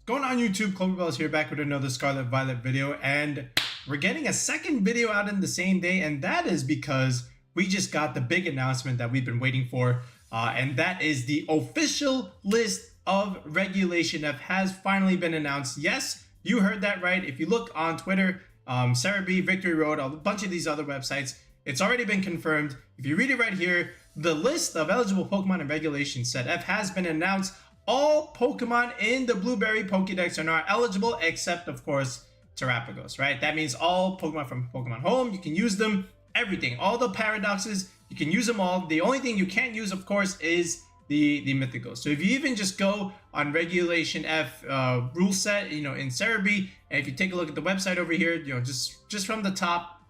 Going on YouTube, Cloverbell's here back with another Scarlet Violet video, and we're getting a second video out in the same day, and that is because we just got the big announcement that we've been waiting for, and that is the official list of Regulation F has finally been announced. Yes, you heard that right. If you look on Twitter, Cerebi, Victory Road, a bunch of these other websites, it's already been confirmed. If you read it right here, the list of eligible Pokemon in Regulation Set F has been announced. All Pokemon in the Blueberry Pokédex are now eligible, except, of course, Terapagos, right? That means all Pokemon from Pokemon Home, you can use them, everything. All the paradoxes, you can use them all. The only thing you can't use, of course, is the Mythicals. So if you even just go on Regulation F rule set, in Cerebi, and if you take a look at the website over here, just from the top,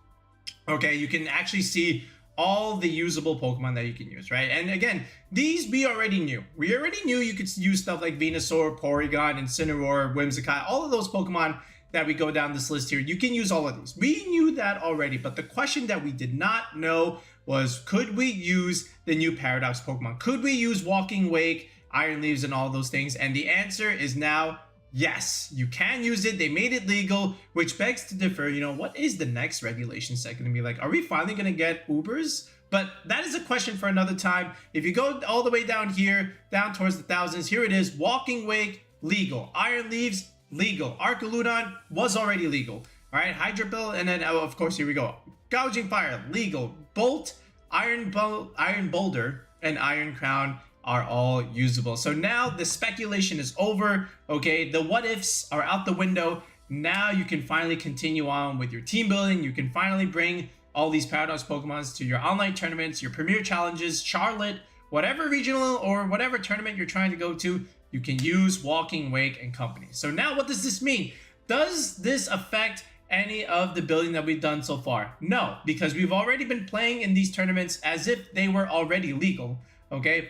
okay, you can actually see all the usable Pokemon that you can use, right? And again, these we already knew. We already knew you could use stuff like Venusaur, Porygon, Incineroar, Whimsicott, all of those Pokemon that we go down this list here. You can use all of these. We knew that already, but the question that we did not know was, could we use the new Paradox Pokemon? Could we use Walking Wake, Ironleaves, and all those things? And the answer is now yes, you can use it. They made it legal, which begs to differ. What is the next regulation set going to be like? Are we finally going to get Ubers? But that is a question for another time. If you go all the way down here, down towards the thousands, here it is. Walking Wake, legal. Ironleaves, legal. Arcaludon was already legal. All right, Hydro Bill, and then, of course, here we go. Gouging Fire, legal. Bolt, Iron Boulder, and Ironcrown are all usable. So now the speculation is over, okay? The what ifs are out the window. Now you can finally continue on with your team building. You can finally bring all these Paradox Pokemons to your online tournaments, your premier challenges, Charlotte, whatever regional or whatever tournament you're trying to go to, you can use Walking Wake and company. So now what does this mean? Does this affect any of the building that we've done so far? No, because we've already been playing in these tournaments as if they were already legal, okay?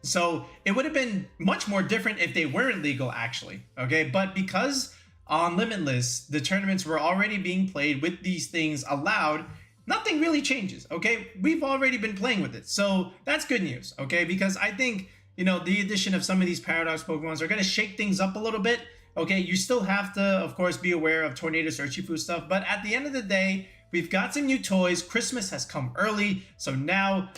So it would have been much more different if they weren't legal, actually, okay? But because on Limitless, the tournaments were already being played with these things allowed, nothing really changes, okay? We've already been playing with it. So that's good news, okay? Because I think, the addition of some of these Paradox Pokemons are going to shake things up a little bit, okay? You still have to, of course, be aware of Tornadus Urshifu stuff, but at the end of the day, we've got some new toys. Christmas has come early. So now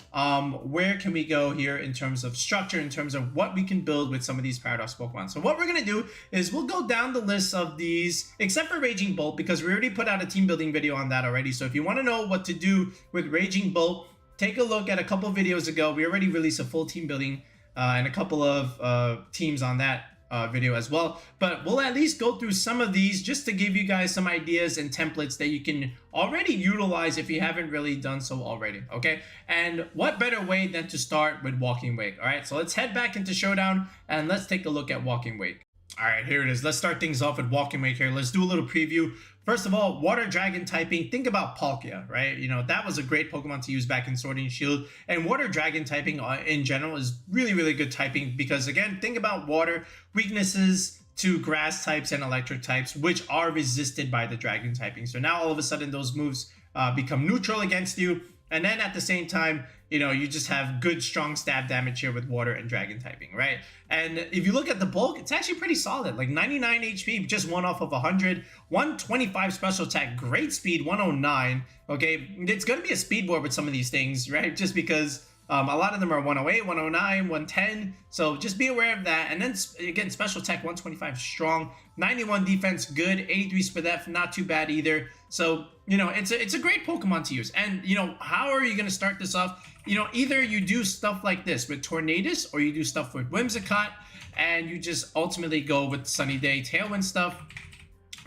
where can we go here in terms of structure, in terms of what we can build with some of these Paradox Pokemon? So what we're going to do is we'll go down the list of these, except for Raging Bolt, because we already put out a team building video on that already. So if you want to know what to do with Raging Bolt, take a look at a couple videos ago. We already released a full team building and a couple of teams on that video as well, but we'll at least go through some of these just to give you guys some ideas and templates that you can already utilize if you haven't really done so already, okay? And what better way than to start with Walking Wake? All right, so let's head back into Showdown and let's take a look at Walking Wake. All right, here it is. Let's start things off with Walking Wake here. Let's do a little preview. First of all, Water Dragon typing. Think about Palkia, right? That was a great Pokemon to use back in Sword and Shield. And Water Dragon typing in general is really, really good typing because, again, think about water weaknesses to grass types and electric types, which are resisted by the Dragon typing. So now all of a sudden those moves become neutral against you. And then at the same time, you just have good, strong stab damage here with water and dragon typing, right? And if you look at the bulk, it's actually pretty solid. Like 99 HP, just one off of 100, 125 special attack, great speed, 109. Okay, it's going to be a speed board with some of these things, right? Just because a lot of them are 108, 109, 110. So just be aware of that. And then again, special attack, 125 strong, 91 defense, good, 83 speed F, not too bad either. So, it's a great Pokemon to use. And, how are you going to start this off? Either you do stuff like this with Tornadus or you do stuff with Whimsicott and you just ultimately go with Sunny Day Tailwind stuff.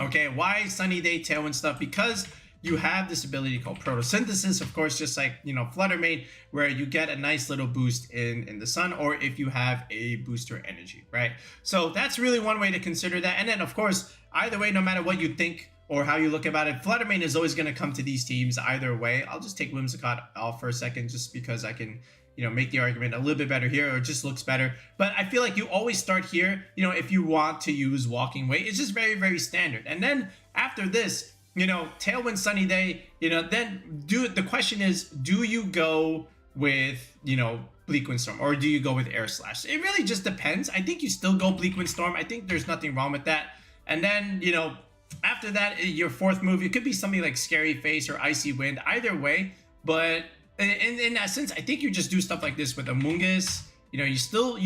Okay, why Sunny Day Tailwind stuff? Because you have this ability called photosynthesis, of course, just like, Flutter Mane, where you get a nice little boost in the sun, or if you have a booster energy, right? So that's really one way to consider that. And then, of course, either way, no matter what you think or how you look about it, Flutter Mane is always going to come to these teams either way. I'll just take Whimsicott off for a second just because I can, make the argument a little bit better here, or it just looks better. But I feel like you always start here, if you want to use Walking Wake. It's just very, very standard. And then after this, Tailwind Sunny Day, then the question is, do you go with, Bleak Windstorm, or do you go with Air Slash? It really just depends. I think you still go Bleak Windstorm. I think there's nothing wrong with that. And then, you know, after that, your fourth move, it could be something like Scary Face or Icy Wind, either way. But in essence, I think you just do stuff like this with Amoonguss. You know, you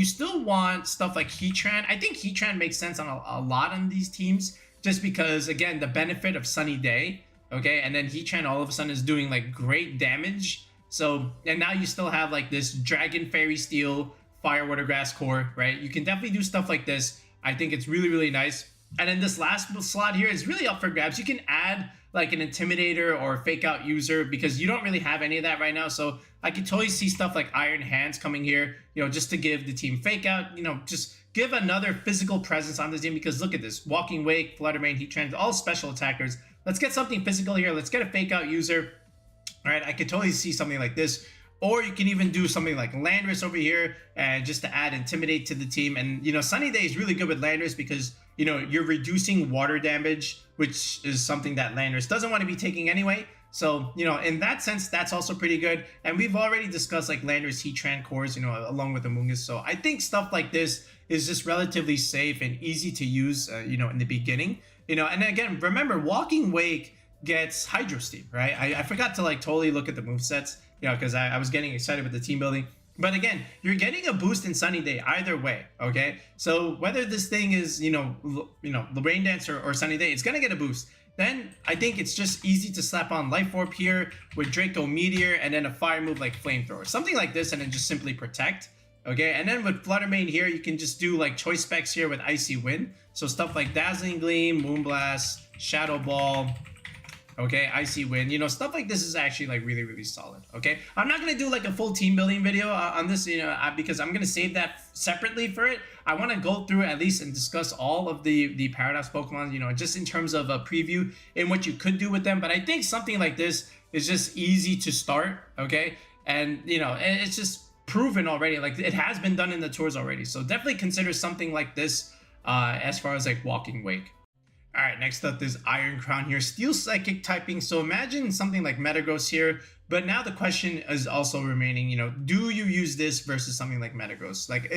still want stuff like Heatran. I think Heatran makes sense on a lot on these teams, just because, again, the benefit of Sunny Day, okay? And then Heatran all of a sudden is doing like great damage. So, and now you still have like this Dragon, Fairy Steel, Fire, Water, Grass core, right? You can definitely do stuff like this. I think it's really, really nice. And then this last slot here is really up for grabs. You can add like an Intimidator or Fake Out User, because you don't really have any of that right now. So I could totally see stuff like Iron Hands coming here, you know, just to give the team Fake Out, you know, just give another physical presence on the team. Because look at this, Walking Wake, Flutter Mane, Heatran, all special attackers. Let's get something physical here. Let's get a Fake Out User. All right, I could totally see something like this. Or you can even do something like Landorus over here, and just to add Intimidate to the team. And, you know, Sunny Day is really good with Landorus because, you know, you're reducing water damage, which is something that Landorus doesn't want to be taking anyway. So, you know, in that sense, that's also pretty good. And we've already discussed like Landorus Heatran cores, you know, along with Amoonguss. So I think stuff like this is just relatively safe and easy to use, you know, in the beginning. You know, and again, remember, Walking Wake gets Hydro Steam, right? I forgot to like totally look at the movesets, you know, because I was getting excited with the team building. But again, you're getting a boost in Sunny Day either way, okay? So whether this thing is, you know, the Rain Dance or Sunny Day, it's gonna get a boost. Then I think it's just easy to slap on Life Orb here with Draco Meteor, and then a fire move like Flamethrower, something like this, and then just simply protect. Okay, and then with Flutter Mane here, you can just do like choice specs here with Icy Wind. So stuff like Dazzling Gleam, Moonblast, Shadow Ball. Okay, Icy Wind, you know, stuff like this is actually like really, really solid. Okay, I'm not gonna do like a full team building video on this, you know, because I'm gonna save that separately for it. I want to go through at least and discuss all of the Paradox Pokemon, you know, just in terms of a preview and what you could do with them. But I think something like this is just easy to start. Okay, and you know, it's just proven already, like it has been done in the tours already. So definitely consider something like this as far as like Walking Wake. All right, next up is Ironcrown here, Steel Psychic typing. So imagine something like Metagross here, but now the question is also remaining, you know, do you use this versus something like Metagross? Like,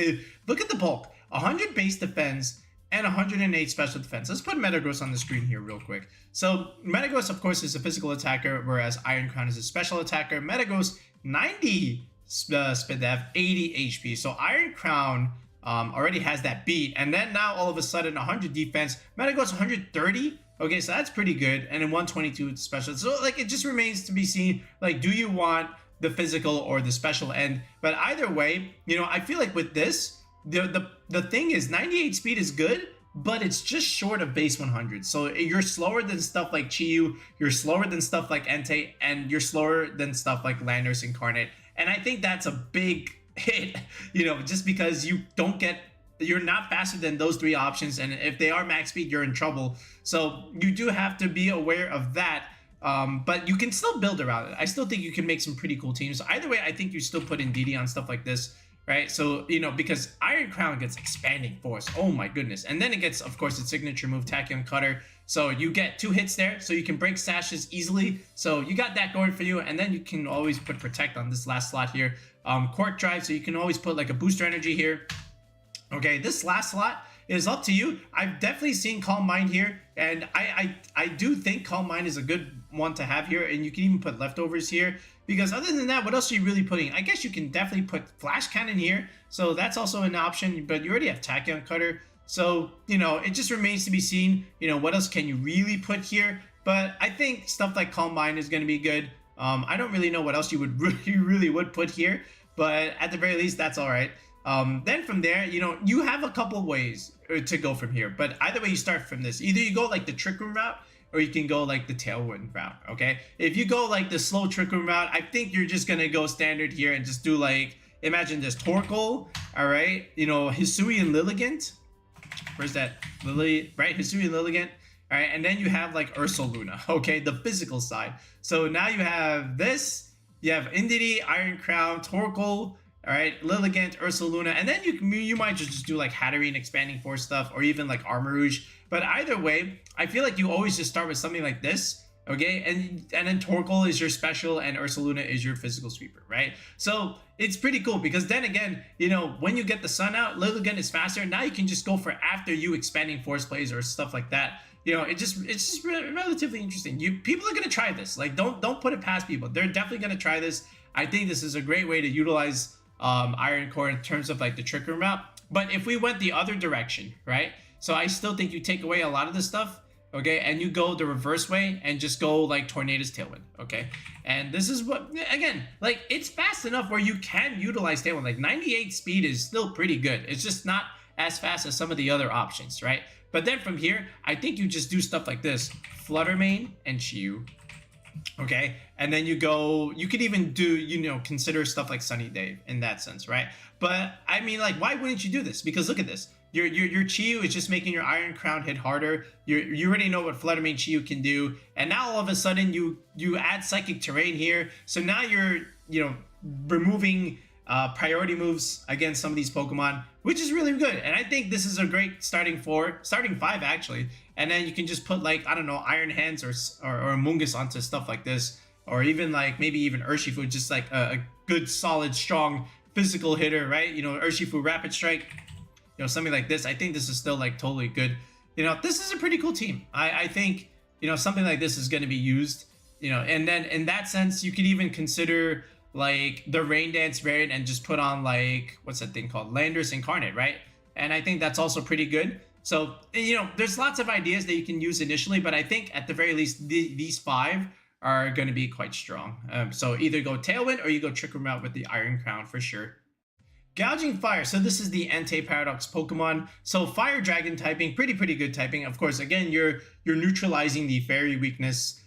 look at the bulk, 100 base defense and 108 special defense. Let's put Metagross on the screen here real quick. So Metagross, of course, is a physical attacker, whereas Ironcrown is a special attacker. Metagross, 90 speed def, 80 HP. So Ironcrown already has that beat, and then now all of a sudden 100 defense. Metagross 130. Okay, so that's pretty good, and then 122 special. So like it just remains to be seen. Like, do you want the physical or the special end? But either way, you know, I feel like with this, the thing is 98 speed is good, but it's just short of base 100. So you're slower than stuff like Chiyu, you're slower than stuff like Entei, and you're slower than stuff like Landorus Incarnate. And I think that's a big hit, you know, just because you're not faster than those three options, and if they are max speed, you're in trouble. So you do have to be aware of that, but you can still build around it. I still think you can make some pretty cool teams. Either way, I think you still put in DD on stuff like this, right? So, you know, because Ironcrown gets Expanding Force, oh my goodness, and then it gets, of course, its signature move, Tachyon Cutter. So you get 2 hits there, so you can break sashes easily. So you got that going for you, and then you can always put Protect on this last slot here. Cork Drive, so you can always put like a booster energy here. Okay, this last slot is up to you. I've definitely seen Calm Mind here, and I do think Calm Mind is a good one to have here, and you can even put Leftovers here, because other than that, what else are you really putting? I guess you can definitely put Flash Cannon here, so that's also an option, but you already have Tachyon Cutter. So, you know, it just remains to be seen, you know, what else can you really put here? But I think stuff like Calm Mind is going to be good. I don't really know what else you really would put here, but at the very least, that's all right. Then from there, you know, you have a couple ways to go from here, but either way, you start from this. Either you go like the Trick Room route, or you can go like the Tailwind route, okay? If you go like the slow Trick Room route, I think you're just gonna go standard here and just do like, imagine this Torkoal, all right? You know, Hisui and Lilligant. Where's that? Lily, right? Hisui and Lilligant. All right, and then you have like Ursaluna, okay? The physical side. So now you have this, you have Indeedee, Ironcrown, Torkoal, all right, Lilligant, Ursaluna, and then you might just do like Hatterene, Expanding Force stuff, or even like Armarouge. But either way, I feel like you always just start with something like this, Okay, and then Torkoal is your special and Ursaluna is your physical sweeper, right? So it's pretty cool because then again, you know, when you get the sun out, Lilligant is faster. Now you can just go for after you expanding force plays or stuff like that. You know, it's just relatively interesting. People are gonna try this. Like, don't put it past people. They're definitely gonna try this. I think this is a great way to utilize Iron Core in terms of like the trick room route. But if we went the other direction, right? So I still think you take away a lot of this stuff, okay, and you go the reverse way and just go like Tornadus Tailwind, okay? And this is what, again, like it's fast enough where you can utilize Tailwind. Like 98 speed is still pretty good. It's just not as fast as some of the other options, right? But then from here, I think you just do stuff like this: Flutter Mane and Chiyu, okay? And then you go, you could even do, you know, consider stuff like Sunny Day in that sense, right? But I mean, like, why wouldn't you do this? Because look at this. Your Chiyu is just making your Ironcrown hit harder. You already know what Flutter Mane Chiyu can do, and now all of a sudden you add Psychic Terrain here. So now you're, you know, removing priority moves against some of these Pokemon, which is really good. And I think this is a great starting five actually. And then you can just put like, I don't know, Iron Hands or Mungus onto stuff like this, or even like maybe even Urshifu, just like a good solid strong physical hitter, right? You know, Urshifu Rapid Strike, you know, something like this. I think this is still like totally good. You know, this is a pretty cool team. I think, you know, something like this is going to be used, you know, and then in that sense, you could even consider like the Rain Dance variant and just put on like, what's that thing called? Landorus Incarnate, right? And I think that's also pretty good. So, you know, there's lots of ideas that you can use initially, but I think at the very least, these five are going to be quite strong. So either go Tailwind or you go Trick Room out with the Ironcrown for sure. Gouging Fire. So this is the Entei Paradox Pokemon. So Fire Dragon typing, pretty good typing. Of course, again, you're neutralizing the Fairy weakness.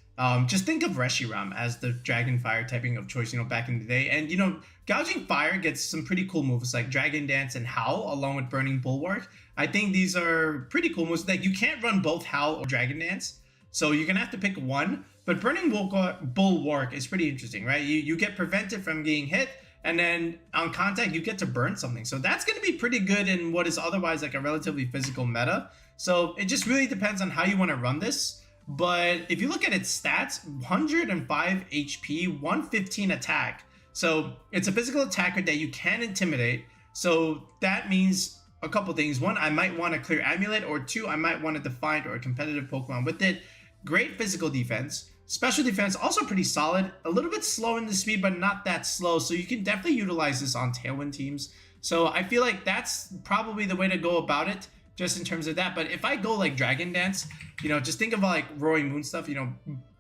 Just think of Reshiram as the Dragon Fire typing of choice, you know, back in the day. And, you know, Gouging Fire gets some pretty cool moves like Dragon Dance and Howl along with Burning Bulwark. I think these are pretty cool moves. Like, you can't run both Howl or Dragon Dance, so you're going to have to pick one. But Burning Bulwark is pretty interesting, right? You get prevented from getting hit, and then on contact, you get to burn something. So that's going to be pretty good in what is otherwise like a relatively physical meta. So it just really depends on how you want to run this. But if you look at its stats, 105 HP, 115 attack. So it's a physical attacker that you can intimidate. So that means a couple things. One, I might want to clear Amulet, or two, I might want to define or a competitive Pokemon with it. Great physical defense. Special defense, also pretty solid. A little bit slow in the speed, but not that slow. So you can definitely utilize this on Tailwind teams. So I feel like that's probably the way to go about it, just in terms of that. But if I go like Dragon Dance, you know, just think of like Roaring Moon stuff, you know,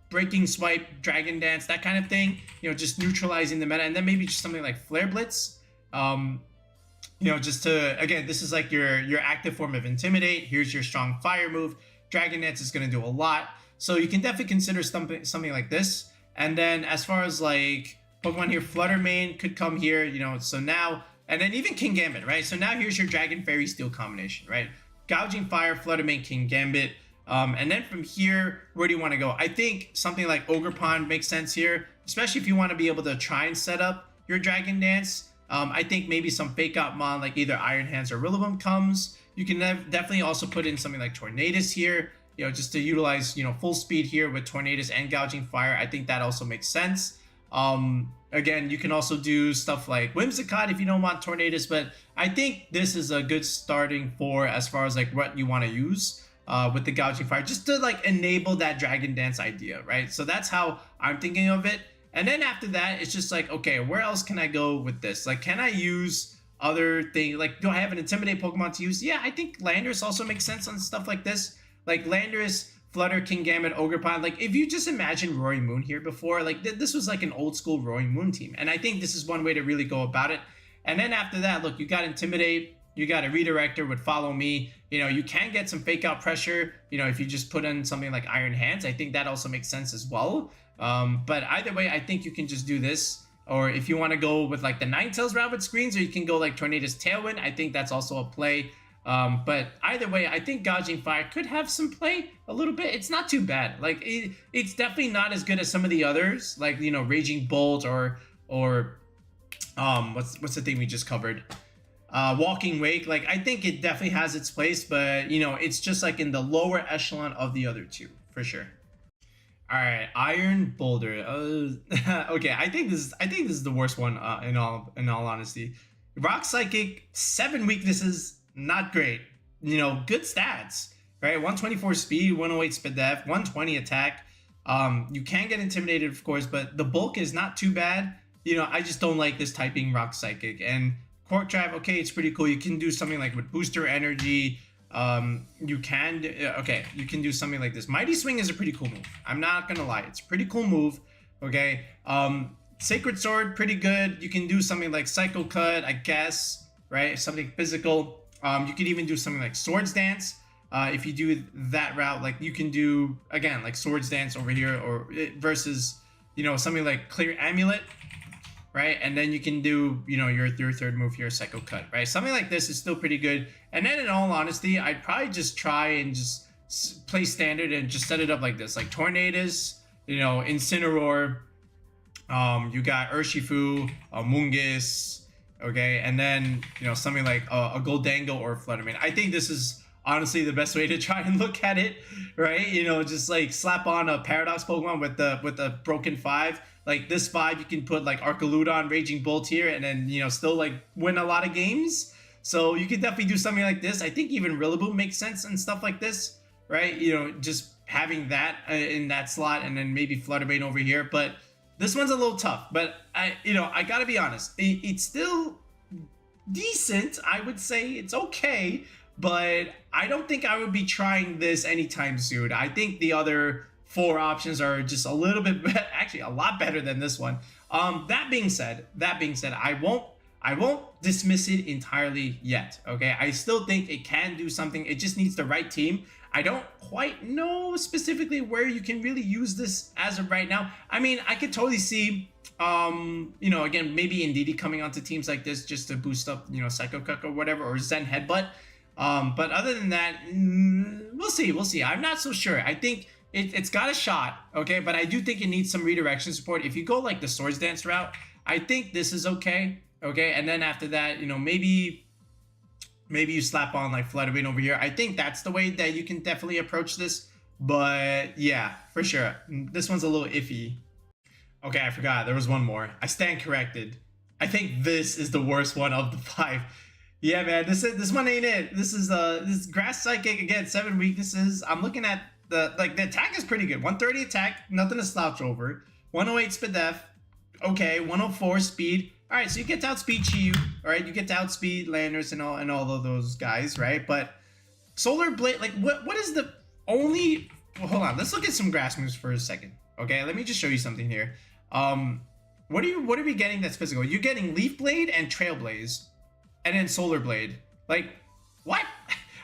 Breaking Swipe, Dragon Dance, that kind of thing, you know, just neutralizing the meta. And then maybe just something like Flare Blitz, you know, just to, again, this is like your active form of Intimidate. Here's your strong fire move. Dragon Dance is going to do a lot. So you can definitely consider something like this. And then as far as like Pokemon here, Flutter Mane could come here, you know, so now, and then even King Gambit, right? So now here's your Dragon Fairy Steel combination, right? Gouging Fire, Flutter Mane, King Gambit. And then from here, where do you want to go? I think something like Ogre Pond makes sense here, especially if you want to be able to try and set up your Dragon Dance. I think maybe some fake out mon like either Iron Hands or Rillaboom comes. You can definitely also put in something like Tornadus here, you know, just to utilize, you know, full speed here with Tornadus and Gouging Fire. I think that also makes sense. Again, you can also do stuff like Whimsicott if you don't want Tornadus, but I think this is a good starting for as far as like what you want to use with the Gouging Fire, just to like enable that Dragon Dance idea, right? So that's how I'm thinking of it. And then after that, it's just like, okay, where else can I go with this? Like, can I use other things? Like, do I have an Intimidate Pokemon to use? Yeah, I think Landorus also makes sense on stuff like this. Like Landorus, Flutter, King Gambit, Ogre Pond. Like, if you just imagine Roaring Moon here before, like this was like an old school Roaring Moon team. And I think this is one way to really go about it. And then after that, look, you got Intimidate, you got a Redirector with Follow Me. You know, you can get some fake out pressure, you know, if you just put in something like Iron Hands. I think that also makes sense as well. But either way, I think you can just do this. Or if you want to go with like the Ninetales route with screens, or you can go like Tornadus Tailwind. I think that's also a play. But either way, I think Gouging Fire could have some play a little bit. It's not too bad. Like it's definitely not as good as some of the others, like, you know, Raging Bolt or what's the thing we just covered? Walking Wake. Like, I think it definitely has its place, but you know, it's just like in the lower echelon of the other two for sure. All right, Iron Boulder. Okay, I think this is the worst one. In all honesty, Rock Psychic, 7 weaknesses, not great. You know, good stats, right? 124 speed, 108 speed def, 120 attack. You can get intimidated, of course, but the bulk is not too bad. You know, I just don't like this typing Rock Psychic. And Quark Drive, okay, it's pretty cool. You can do something like with booster energy. You can okay, you can do something like this. Mighty Swing is a pretty cool move. I'm not gonna lie, it's a pretty cool move. Okay, Sacred Sword, pretty good. You can do something like Psycho Cut, I guess, right? Something physical. You could even do something like Swords Dance. If you do that route, like you can do again like Swords Dance over here, or versus something like Clear Amulet, right? And then you can do, your third move here, Psycho Cut, right? Something like this is still pretty good. And then in all honesty, I'd probably just try and just play standard and just set it up like this, like Tornadus, Incineroar, you got Urshifu, Mungus, okay? And then, something like a Goldango or a Fluttermane. I think this is honestly the best way to try and look at it, right? Just like slap on a Paradox Pokemon with the broken 5. Like this 5, you can put like Archaludon, Raging Bolt here, and then still like win a lot of games. So you could definitely do something like this. I think even Rillaboom makes sense and stuff like this, right? Just having that in that slot, and then maybe Fluttermane over here. But this one's a little tough. But I gotta be honest, it's still decent. I would say it's okay, but I don't think I would be trying this anytime soon. I think the other 4 options are just a little bit actually a lot better than this one. That being said, I won't dismiss it entirely yet. Okay, I still think it can do something. It just needs the right team. I don't quite know specifically where you can really use this as of right now. I mean, I could totally see again, maybe Indeedee coming onto teams like this just to boost up, Psycho Cuck or whatever, or Zen Headbutt. But other than that, we'll see. I'm not so sure. I think it's got a shot, okay? But I do think it needs some redirection support. If you go like the Swords Dance route, I think this is okay, okay? And then after that, maybe you slap on like Fluttermane over here. I think that's the way that you can definitely approach this. But yeah, for sure. This one's a little iffy. Okay, I forgot. There was one more. I stand corrected. I think this is the worst one of the 5. Yeah, man, this one ain't it. This is Grass Psychic, again, 7 weaknesses. I'm looking at the attack is pretty good. 130 attack, nothing to slouch over. 108 speed def, okay. 104 speed. All right, so you get to outspeed Chi-Yu. All right, you get to outspeed Landers and all of those guys, right? But Solar Blade, like what is the only? Well, hold on, let's look at some grass moves for a second. Okay, let me just show you something here. What are we getting that's physical? You're getting Leaf Blade and Trailblaze, and then Solar Blade. Like, what?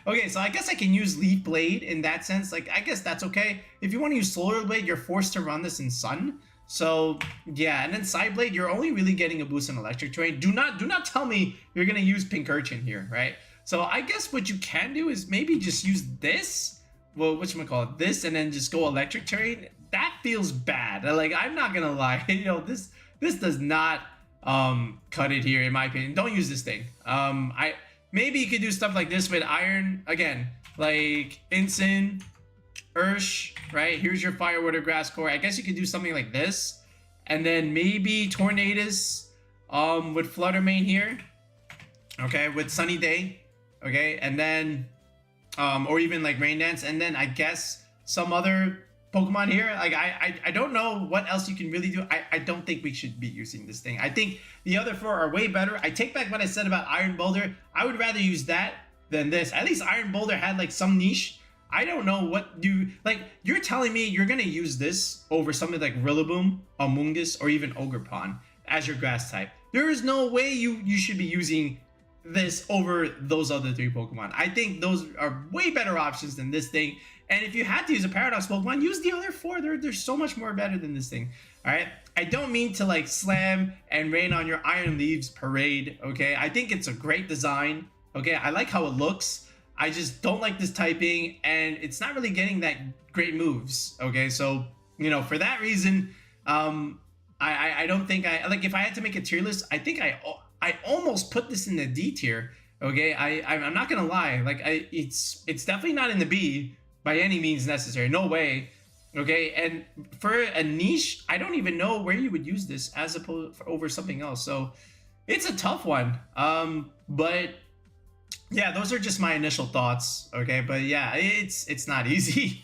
Okay, so I guess I can use Leaf Blade in that sense. Like, I guess that's okay. If you want to use Solar Blade, you're forced to run this in Sun. So, yeah, and then Side Blade, you're only really getting a boost in Electric Terrain. Do not tell me you're going to use Pincurchin here, right? So I guess what you can do is maybe just use this. Well, whatchamacallit, this, and then just go Electric Terrain. That feels bad. Like, I'm not going to lie. This does not cut it here, in my opinion. Don't use this thing. Maybe you could do stuff like this with Iron, again, like Incin, Ursh, right? Here's your Fire, Water, Grass core. I guess you could do something like this. And then maybe Tornadus with Fluttermane here. Okay, with Sunny Day. Okay, and then, or even like Rain Dance. And then I guess some other Pokemon here. Like, I don't know what else you can really do. I don't think we should be using this thing. I think the other 4 are way better. I take back what I said about Iron Boulder. I would rather use that than this. At least Iron Boulder had like some niche. I don't know what you're telling me you're gonna use this over something like Rillaboom, Amoonguss, or even Ogerpon as your grass type. There is no way you should be using this over those other 3 Pokemon. I think those are way better options than this thing. And if you had to use a Paradox Pokemon, use the other 4. They're so much more better than this thing. All right. I don't mean to like slam and rain on your Iron Leaves parade. Okay. I think it's a great design. Okay. I like how it looks. I just don't like this typing, and it's not really getting that great moves. Okay. So, for that reason, I don't think if I had to make a tier list, I think I almost put this in the D tier. Okay. I'm not going to lie. Like it's definitely not in the B by any means necessary. No way. Okay, and for a niche, I don't even know where you would use this as opposed over something else. So it's a tough one. But yeah, those are just my initial thoughts. Okay, but yeah, it's not easy.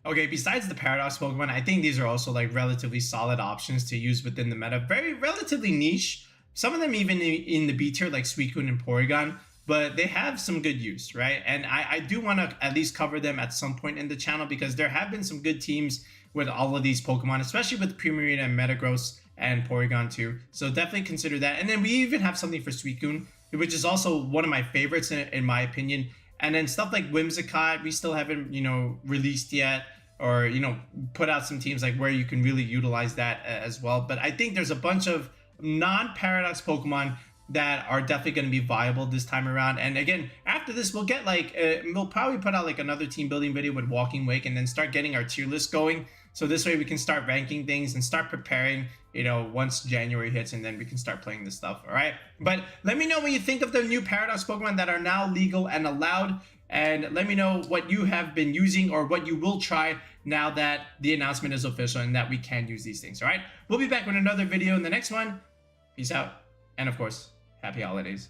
Okay, besides the Paradox Pokemon, I think these are also like relatively solid options to use within the meta. Very relatively niche. Some of them even in the B tier, like Suicune and Porygon, but they have some good use, right? And I do want to at least cover them at some point in the channel because there have been some good teams with all of these Pokemon, especially with Primarina and Metagross and Porygon too. So definitely consider that. And then we even have something for Suicune, which is also one of my favorites in my opinion. And then stuff like Whimsicott, we still haven't, released yet, or, put out some teams like where you can really utilize that as well. But I think there's a bunch of non-Paradox Pokemon that are definitely going to be viable this time around. And again, after this, we'll get we'll probably put out like another team building video with Walking Wake and then start getting our tier list going. So this way we can start ranking things and start preparing, once January hits, and then we can start playing this stuff. All right. But let me know what you think of the new Paradox Pokemon that are now legal and allowed. And let me know what you have been using or what you will try now that the announcement is official and that we can use these things. All right. We'll be back with another video in the next one. Peace out. And of course, happy holidays.